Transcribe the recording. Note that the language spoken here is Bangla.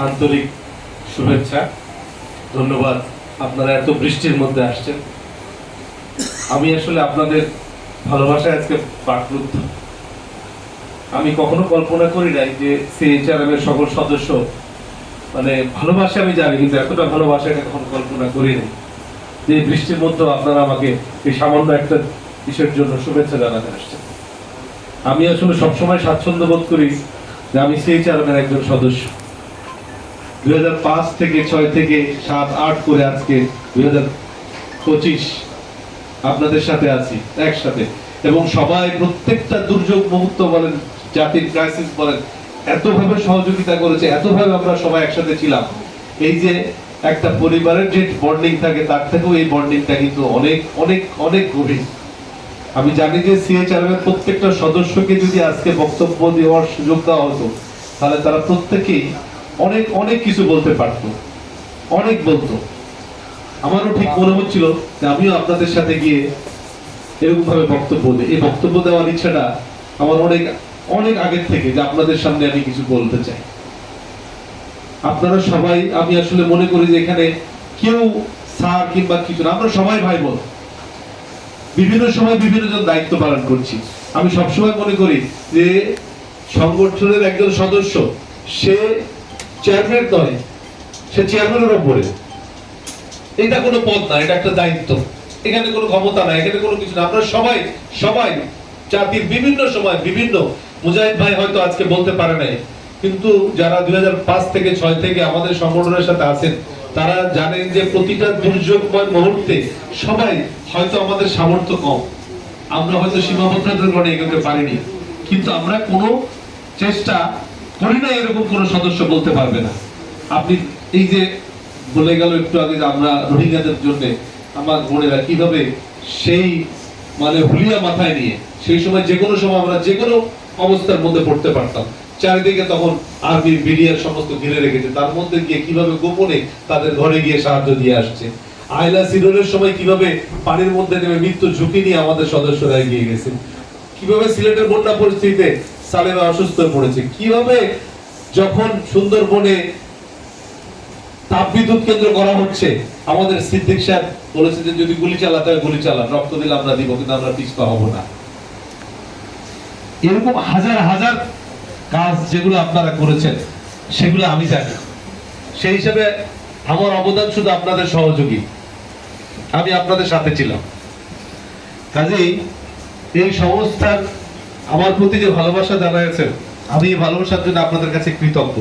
আন্তরিক শুভেচ্ছা, ধন্যবাদ। আপনারা এত বৃষ্টির মধ্যে আসছেন। আমি আসলে আপনাদের ভালোবাসায় আজকে বাকরুদ্ধ। আমি কখনো কল্পনা করি নাই যে সিএইচআরএম এর সকল সদস্য মানে ভালোবাসা আমি জানি, কিন্তু এতটা ভালোবাসা এটা কখনো কল্পনা করি নাই যে বৃষ্টির মধ্যে আপনারা আমাকে এই সামান্য একটা বিষয়ের জন্য শুভেচ্ছা জানাতে আসছেন। আমি আসলে সবসময় স্বাচ্ছন্দ্য বোধ করি যে আমি সিএইচআরএম এর একজন সদস্য। 2005 থেকে 6 থেকে 7, 8 করে আজকে 2025 আপনাদের সাথে আছি একসাথে, এবং সবাই প্রত্যেকটা দুর্যোগ মুহূর্ত বলেন, জাতির ক্রাইসিস বলেন, এতভাবে সহযোগিতা করেছে, এতভাবে আমরা সবাই একসাথে ছিলাম। এই যে একটা পরিবারের যে বন্ডিং থাকে তার থেকেও এই বন্ডিংটা কিন্তু অনেক অনেক অনেক গভীর। আমি জানি যে সিএইচআরএম এর প্রত্যেকটা সদস্যকে যদি আজকে বক্তব্য দেওয়ার সুযোগ দেওয়া হতো তাহলে তারা প্রত্যেকেই অনেক অনেক কিছু বলতে পারতো, অনেক বলতো। আমারও ঠিক মনে হচ্ছিল যে আমিও আপনাদের সাথে গিয়ে এরকম ভাবে বক্তব্য দিই। এই বক্তব্য দেওয়ার ইচ্ছাটা আমার অনেক অনেক আগের থেকে, যে আপনাদের সামনে আমি কিছু বলতে চাই। আপনারা সবাই, আমি আসলে মনে করি যে এখানে কেউ স্যার কিংবা কিছু না, আমরা সবাই ভাই বোন, বিভিন্ন সময় বিভিন্ন জন দায়িত্ব পালন করছি। আমি সবসময় মনে করি যে সংগঠনের একজন সদস্য সে চেয়ারম্যান নয়, সে চেয়ারম্যানের উপরে। এটা কোনো পদ না, এটা একটা দায়িত্ব। এখানে কোনো ক্ষমতা নাই, এখানে কোনো কিছু না। আমরা সবাই সবাই জাতির বিভিন্ন সময় বিভিন্ন, মুজাহিদ ভাই হয়তো আজকে বলতে পারে নাই, কিন্তু যারা 2005 থেকে 6 থেকে আমাদের সংগঠনের সাথে আছেন তারা জানেন যে প্রতিটা দুর্যোগময় মুহূর্তে সবাই, হয়তো আমাদের সামর্থ্য কম, আমরা হয়তো সীমাবদ্ধতার কারণে এগোতে পারিনি, কিন্তু আমরা কোনো চেষ্টা করি না এরকম কোনো সদস্য বলতে পারবে না। আপনি এই যে বলে গেল একটু আগে যে আমরা রোহিঙ্গাদের জন্য আমার বোনেরা কিভাবে সেই মানে হুলিয়া মাথায় নিয়ে সেই সময় যে কোনো সময় আমরা যে কোনো অবস্থার মধ্যে পড়তে পারতাম, চারিদিকে তখন আর্মি বিডিআর সমস্ত ঘিরে রেখেছে, তার মধ্যে গিয়ে কিভাবে গোপনে তাদের ঘরে গিয়ে সাহায্য দিয়ে আসছে। আইলা সিডরের সময় কিভাবে পানির মধ্যে নেমে মৃত্যু ঝুঁকি নিয়ে আমাদের সদস্যরা এগিয়ে গেছে, কিভাবে সিলেটের বন্যা পরিস্থিতিতে সালেমা অসুস্থ হয়ে পড়েছে, কিভাবে যখন সুন্দরবনে তাপবিদ্যুৎ কেন্দ্র করা হচ্ছে আমাদের সিদ্দিক সাহেব বলেছে যে যদি গুলি চালাতে হয় গুলি চালান, রক্ত দিলে আমরা দিব, কিন্তু আমরা পিছপা হব না। এরকম হাজার হাজার কাজ যেগুলো আপনারা করেছেন সেগুলো আমি জানি। সেই হিসাবে আমার অবদান শুধু আপনাদের সহযোগী, আমি আপনাদের সাথে ছিলাম। কাজেই এই সংস্থার আমার প্রতি যে ভালোবাসা জানাইছেন, আমি এই ভালোবাসার জন্য আপনাদের কাছে কৃতজ্ঞ।